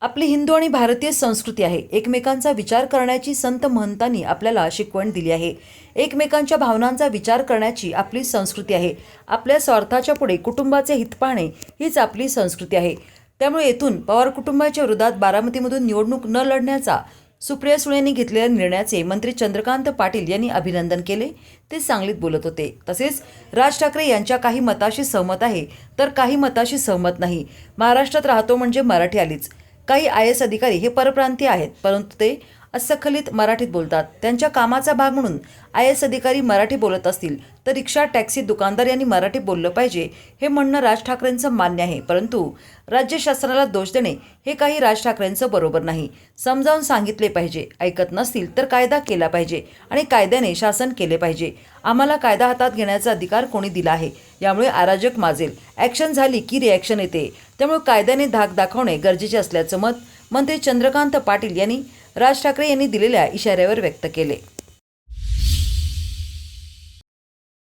आपली हिंदू आणि भारतीय संस्कृती आहे. एकमेकांचा विचार करण्याची संत महंतांनी आपल्याला शिकवण दिली आहे. एकमेकांच्या भावनांचा विचार करण्याची आपली संस्कृती आहे. आपल्या स्वार्थाच्या पुढे कुटुंबाचे हित पाहणे हीच आपली संस्कृती आहे. त्यामुळे येथून पवार कुटुंबाच्या विरोधात बारामतीमधून निवडणूक न लढण्याचा सुप्रिया सुळे यांनी घेतलेल्या निर्णयाचे मंत्री चंद्रकांत पाटील यांनी अभिनंदन केले. ते सांगलीत बोलत होते. तसेच राज ठाकरे यांच्या काही मताशी सहमत आहे तर काही मताशी सहमत नाही. महाराष्ट्रात राहतो म्हणजे मराठी आलीच. काही IAS अधिकारी हे परप्रांतीय आहेत, परंतु ते अस्खलित मराठीत बोलतात. त्यांच्या कामाचा भाग म्हणून IAS अधिकारी मराठी बोलत असतील तर रिक्षा, टॅक्सी, दुकानदार यांनी मराठी बोललं पाहिजे हे म्हणणं राज ठाकरेंचं मान्य आहे. परंतु राज्य शासनाला दोष देणे हे काही राज ठाकरेंचं बरोबर नाही. समजावून सांगितले पाहिजे. ऐकत नसतील तर कायदा केला पाहिजे आणि कायद्याने शासन केले पाहिजे. आम्हाला कायदा हातात घेण्याचा अधिकार कोणी दिला आहे? यामुळे अराजक माजेल. ॲक्शन झाली की रिॲक्शन येते. त्यामुळे कायद्याने धाक दाखवणे गरजेचे असल्याचं मत मंत्री चंद्रकांत पाटील यांनी राज ठाकरे यांनी दिलेल्या इशाऱ्यावर व्यक्त केले.